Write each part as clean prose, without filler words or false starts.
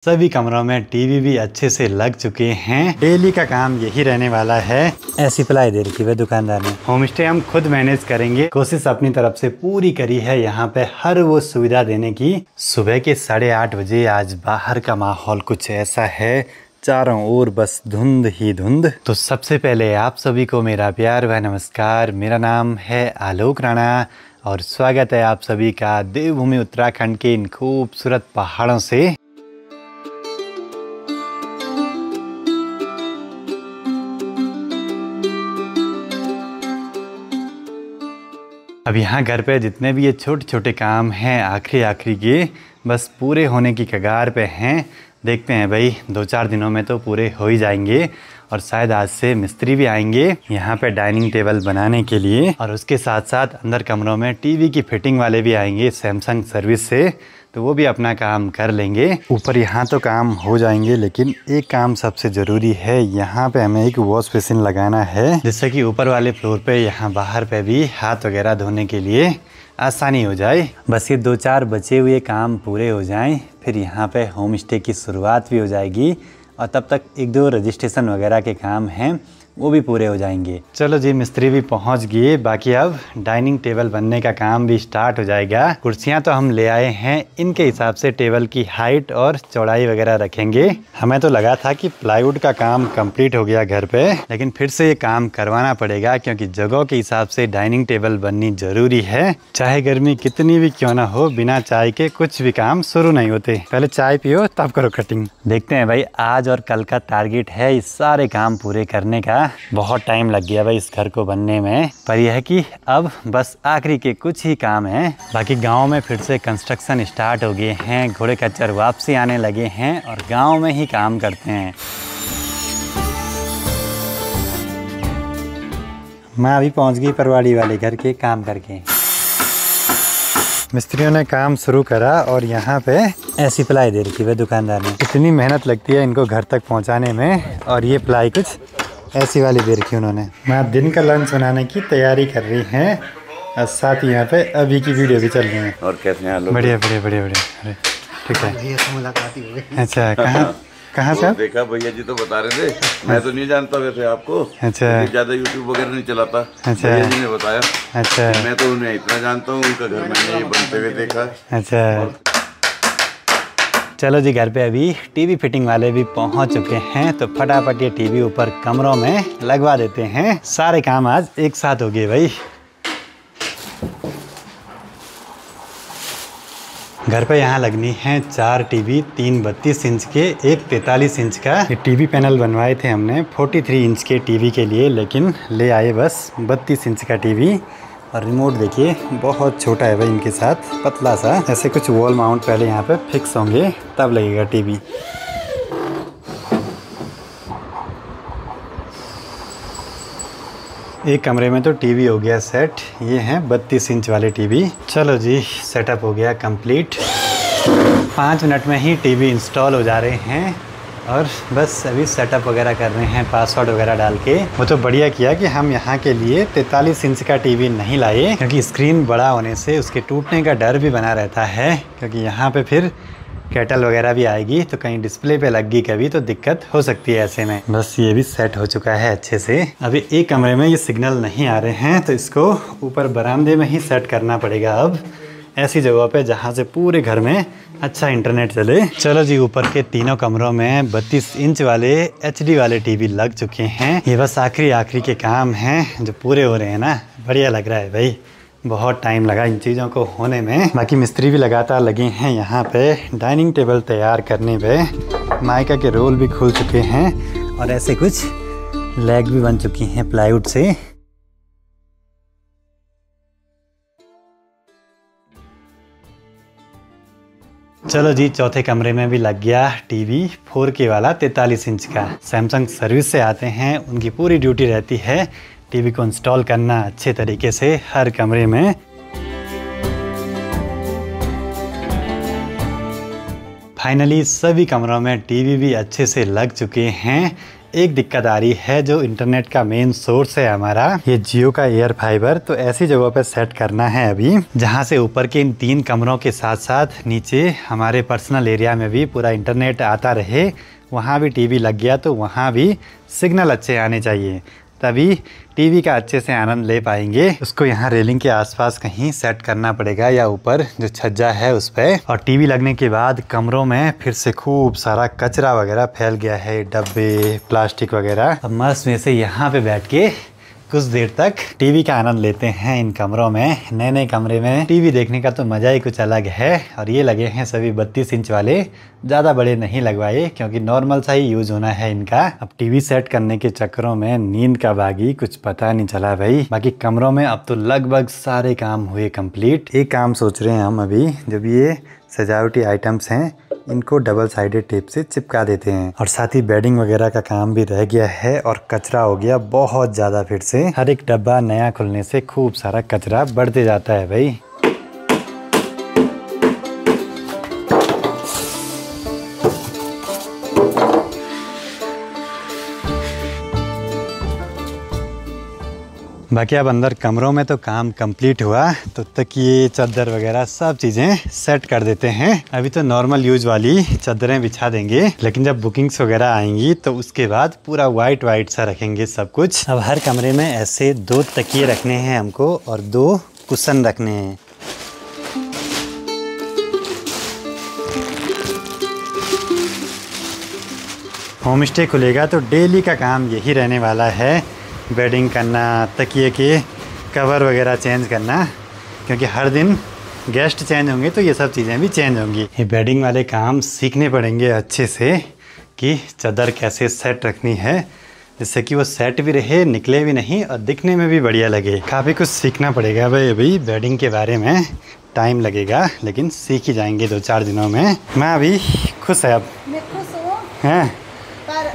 सभी कमरों में टीवी भी अच्छे से लग चुके हैं। डेली का काम यही रहने वाला है। ऐसी प्लाई दे रखी है दुकानदार ने। होम स्टे हम खुद मैनेज करेंगे। कोशिश अपनी तरफ से पूरी करी है यहाँ पे हर वो सुविधा देने की। सुबह के 8:30 बजे आज बाहर का माहौल कुछ ऐसा है, चारों ओर बस धुंध ही धुंध। तो सबसे पहले आप सभी को मेरा प्यार व नमस्कार। मेरा नाम है आलोक राणा और स्वागत है आप सभी का देवभूमि उत्तराखंड के इन खूबसूरत पहाड़ों से। अब यहाँ घर पे जितने भी ये छोटे छोटे काम हैं आखिरी के बस पूरे होने की कगार पे हैं। देखते हैं भाई 2-4 दिनों में तो पूरे हो ही जाएंगे और शायद आज से मिस्त्री भी आएंगे यहाँ पे डाइनिंग टेबल बनाने के लिए। और उसके साथ साथ अंदर कमरों में टीवी की फिटिंग वाले भी आएंगे सैमसंग सर्विस से, तो वो भी अपना काम कर लेंगे। ऊपर यहाँ तो काम हो जाएंगे, लेकिन एक काम सबसे ज़रूरी है, यहाँ पे हमें एक वॉश बेसिन लगाना है जिससे कि ऊपर वाले फ्लोर पे यहाँ बाहर पे भी हाथ वगैरह धोने के लिए आसानी हो जाए। बस ये 2-4 बचे हुए काम पूरे हो जाएं, फिर यहाँ पे होम स्टे की शुरुआत भी हो जाएगी और तब तक 1-2 रजिस्ट्रेशन वगैरह के काम हैं वो भी पूरे हो जाएंगे। चलो जी, मिस्त्री भी पहुंच गए, बाकी अब डाइनिंग टेबल बनने का काम भी स्टार्ट हो जाएगा। कुर्सियां तो हम ले आए हैं, इनके हिसाब से टेबल की हाइट और चौड़ाई वगैरह रखेंगे। हमें तो लगा था कि प्लाईवुड का काम कंप्लीट हो गया घर पे, लेकिन फिर से ये काम करवाना पड़ेगा क्योंकि जगह के हिसाब से डाइनिंग टेबल बननी जरूरी है। चाहे गर्मी कितनी भी क्यों ना हो, बिना चाय के कुछ भी काम शुरू नहीं होते। पहले चाय पियो तब करो कटिंग। देखते हैं भाई, आज और कल का टारगेट है इस सारे काम पूरे करने का। बहुत टाइम लग गया भाई इस घर को बनने में, पर यह है कि अब बस आखिरी के कुछ ही काम हैं। बाकी गांव में फिर से कंस्ट्रक्शन स्टार्ट हो गए हैं, घोड़े खच्चर वापसी आने लगे हैं और गांव में ही काम करते हैं। मैं अभी पहुंच गई परवाड़ी वाले घर के काम करके। मिस्त्रियों ने काम शुरू करा और यहाँ पे ऐसी प्लाई दे रखी है दुकानदार ने। इतनी मेहनत लगती है इनको घर तक पहुँचाने में, और ये प्लाई कुछ ऐसी वाली दे रखी उन्होंने। मैं दिन का लंच बनाने की तैयारी कर रही हैं और साथ ही यहाँ पे अभी की वीडियो भी चल रही है। और कैसे हैं लोग? बढ़िया बढ़िया बढ़िया बढ़िया। अरे ठीक है। अच्छा, कहाँ से आप? देखा भैया जी तो बता रहे थे, मैं तो नहीं जानता वैसे आपको। अच्छा, ज़्यादा यूट्यूब वगैरह नहीं चलाता। अच्छा, भैया जी ने बताया। अच्छा, मैं तो उन्हें इतना जानता हूँ, उनका घर मैंने बनते हुए देखा। अच्छा, चलो जी, घर पे अभी टीवी फिटिंग वाले भी पहुंच चुके हैं, तो फटाफट ये टीवी ऊपर कमरों में लगवा देते हैं। सारे काम आज एक साथ हो गए भाई। घर पे यहाँ लगनी है 4 टीवी, 3 32 इंच के, एक 43 इंच का। ये टीवी पैनल बनवाए थे हमने 43 इंच के टीवी के लिए, लेकिन ले आए बस 32 इंच का टीवी। और रिमोट देखिए बहुत छोटा है भाई इनके साथ, पतला सा। ऐसे कुछ वॉल माउंट पहले यहाँ पे फिक्स होंगे तब लगेगा टीवी। एक कमरे में तो टीवी हो गया सेट। ये हैं 32 इंच वाले टीवी। चलो जी, सेटअप हो गया कंप्लीट। 5 मिनट में ही टीवी इंस्टॉल हो जा रहे हैं और बस अभी सेटअप वगैरह कर रहे हैं पासवर्ड वगैरह डाल के। वो तो बढ़िया किया कि हम यहाँ के लिए 43 इंच का टीवी नहीं लाए, क्योंकि स्क्रीन बड़ा होने से उसके टूटने का डर भी बना रहता है, क्योंकि यहाँ पे फिर केटल वगैरह भी आएगी तो कहीं डिस्प्ले पे लग गई कभी तो दिक्कत हो सकती है ऐसे में। बस ये भी सेट हो चुका है अच्छे से। अभी एक कमरे में ये सिग्नल नहीं आ रहे हैं, तो इसको ऊपर बरामदे में ही सेट करना पड़ेगा अब, ऐसी जगह पे जहाँ से पूरे घर में अच्छा इंटरनेट चले। चलो जी, ऊपर के तीनों कमरों में 32 इंच वाले HD वाले टीवी लग चुके हैं। ये बस आखिरी के काम हैं जो पूरे हो रहे हैं ना। बढ़िया लग रहा है भाई, बहुत टाइम लगा इन चीज़ों को होने में। बाकी मिस्त्री भी लगातार लगे हैं यहाँ पे डाइनिंग टेबल तैयार करने पे। माइका के रोल भी खुल चुके हैं और ऐसे कुछ लेग भी बन चुकी हैं प्लाईवुड से। चलो जी, चौथे कमरे में भी लग गया टीवी 4K वाला 43 इंच का। सैमसंग सर्विस से आते हैं, उनकी पूरी ड्यूटी रहती है टीवी को इंस्टॉल करना अच्छे तरीके से हर कमरे में। फाइनली सभी कमरों में टीवी भी अच्छे से लग चुके हैं। एक दिक्कत आ रही है, जो इंटरनेट का मेन सोर्स है हमारा ये जियो का एयर फाइबर, तो ऐसी जगह पे सेट करना है अभी जहाँ से ऊपर के इन 3 कमरों के साथ साथ नीचे हमारे पर्सनल एरिया में भी पूरा इंटरनेट आता रहे। वहाँ भी टीवी लग गया तो वहाँ भी सिग्नल अच्छे आने चाहिए, तभी टीवी का अच्छे से आनंद ले पाएंगे। उसको यहाँ रेलिंग के आसपास कहीं सेट करना पड़ेगा या ऊपर जो छज्जा है उस पर। और टीवी लगने के बाद कमरों में फिर से खूब सारा कचरा वगैरह फैल गया है, डब्बे प्लास्टिक वगैरह। अब मस्त में से यहाँ पे बैठ के कुछ देर तक टीवी का आनंद लेते हैं इन कमरों में। नए नए कमरे में टीवी देखने का तो मज़ा ही कुछ अलग है। और ये लगे हैं सभी 32 इंच वाले, ज़्यादा बड़े नहीं लगवाए क्योंकि नॉर्मल सा ही यूज़ होना है इनका। अब टीवी सेट करने के चक्करों में नींद का भागी कुछ पता नहीं चला भाई। बाकी कमरों में अब तो लगभग सारे काम हुए कंप्लीट। एक काम सोच रहे हैं हम अभी, जब ये सजावटी आइटम्स हैं इनको डबल साइडेड टेप से चिपका देते हैं। और साथ ही बेडिंग वगैरह का काम भी रह गया है और कचरा हो गया बहुत ज़्यादा। फिर से हर एक डब्बा नया खुलने से खूब सारा कचरा बढ़ते जाता है भाई। बाकी अब अंदर कमरों में तो काम कंप्लीट हुआ, तो तकिए चादर वगैरह सब चीज़ें सेट कर देते हैं। अभी तो नॉर्मल यूज वाली चादरें बिछा देंगे, लेकिन जब बुकिंग्स वगैरह आएंगी तो उसके बाद पूरा वाइट सा रखेंगे सब कुछ। अब हर कमरे में ऐसे 2 तकिए रखने हैं हमको और 2 कुशन रखने हैं। होम स्टे खुलेगा तो डेली का काम यही रहने वाला है, बेडिंग करना, तकिए के कवर वगैरह चेंज करना, क्योंकि हर दिन गेस्ट चेंज होंगे तो ये सब चीज़ें भी चेंज होंगी। ये बेडिंग वाले काम सीखने पड़ेंगे अच्छे से कि चादर कैसे सेट रखनी है जिससे कि वो सेट भी रहे, निकले भी नहीं और दिखने में भी बढ़िया लगे। काफ़ी कुछ सीखना पड़ेगा भाई अभी बेडिंग के बारे में, टाइम लगेगा लेकिन सीख ही जाएंगे 2-4 दिनों में। मैं अभी खुश है। अब मैं खुश हूँ हैं पर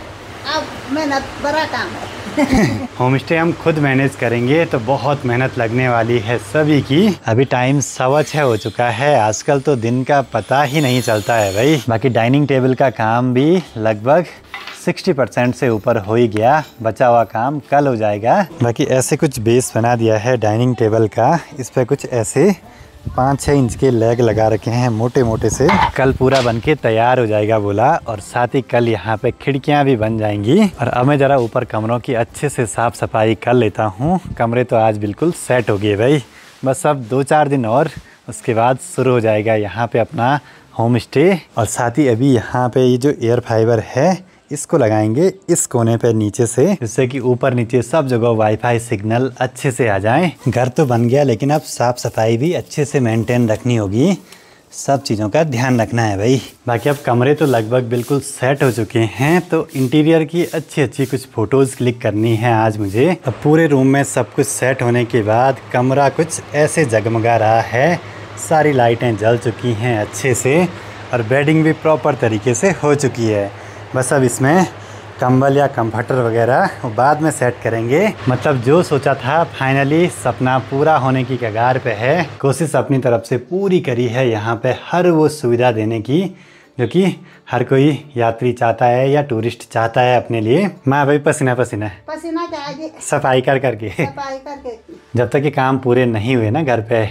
अब मेहनत बड़ा काम है। होम स्टे हम खुद मैनेज करेंगे तो बहुत मेहनत लगने वाली है सभी की। अभी टाइम 6:15 हो चुका है, आजकल तो दिन का पता ही नहीं चलता है भाई। बाकी डाइनिंग टेबल का काम भी लगभग 60% से ऊपर हो ही गया, बचा हुआ काम कल हो जाएगा। बाकी ऐसे कुछ बेस बना दिया है डाइनिंग टेबल का, इस पर कुछ ऐसे 5-6 इंच के लेग लगा रखे हैं मोटे मोटे से। कल पूरा बन के तैयार हो जाएगा बोला, और साथ ही कल यहाँ पे खिड़कियाँ भी बन जाएंगी। और अब मैं ज़रा ऊपर कमरों की अच्छे से साफ़ सफाई कर लेता हूँ। कमरे तो आज बिल्कुल सेट हो गए भाई, बस अब 2-4 दिन और उसके बाद शुरू हो जाएगा यहाँ पे अपना होम स्टे। और साथ ही अभी यहाँ पे ये जो एयर फाइबर है इसको लगाएंगे इस कोने पे नीचे से, जिससे कि ऊपर नीचे सब जगह वाईफाई सिग्नल अच्छे से आ जाएं। घर तो बन गया लेकिन अब साफ़ सफाई भी अच्छे से मेंटेन रखनी होगी, सब चीज़ों का ध्यान रखना है भाई। बाकी अब कमरे तो लगभग बिल्कुल सेट हो चुके हैं, तो इंटीरियर की अच्छी कुछ फ़ोटोज़ क्लिक करनी है आज मुझे। अब पूरे रूम में सब कुछ सेट होने के बाद कमरा कुछ ऐसे जगमगा रहा है, सारी लाइटें जल चुकी हैं अच्छे से और बेडिंग भी प्रॉपर तरीके से हो चुकी है। बस अब इसमें कंबल या कंफर्टर वगैरह बाद में सेट करेंगे। मतलब जो सोचा था फाइनली सपना पूरा होने की कगार पे है। कोशिश अपनी तरफ से पूरी करी है यहाँ पे हर वो सुविधा देने की जो कि हर कोई यात्री चाहता है या टूरिस्ट चाहता है अपने लिए। मैं भाई पसीना चाहिए सफाई करके जब तक ये काम पूरे नहीं हुए ना घर पे,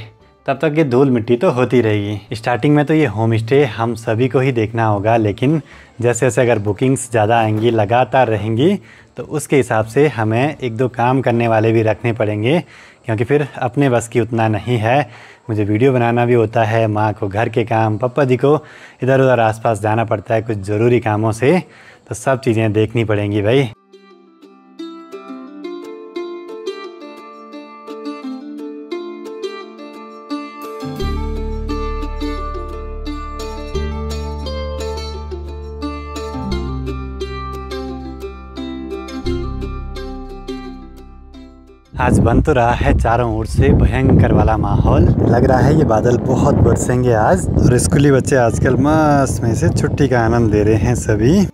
तब तक ये धूल मिट्टी तो होती रहेगी। स्टार्टिंग में तो ये होम स्टे हम सभी को ही देखना होगा, लेकिन जैसे जैसे अगर बुकिंग्स ज़्यादा आएंगी, लगातार रहेंगी, तो उसके हिसाब से हमें 1-2 काम करने वाले भी रखने पड़ेंगे, क्योंकि फिर अपने बस की उतना नहीं है। मुझे वीडियो बनाना भी होता है, माँ को घर के काम, पापा जी को इधर उधर आसपास जाना पड़ता है कुछ ज़रूरी कामों से, तो सब चीज़ें देखनी पड़ेंगी भाई। आज बन तो रहा है चारों ओर से भयंकर वाला माहौल, लग रहा है ये बादल बहुत बरसेंगे आज। और स्कूली बच्चे आजकल मस्त में से छुट्टी का आनंद ले रहे हैं सभी।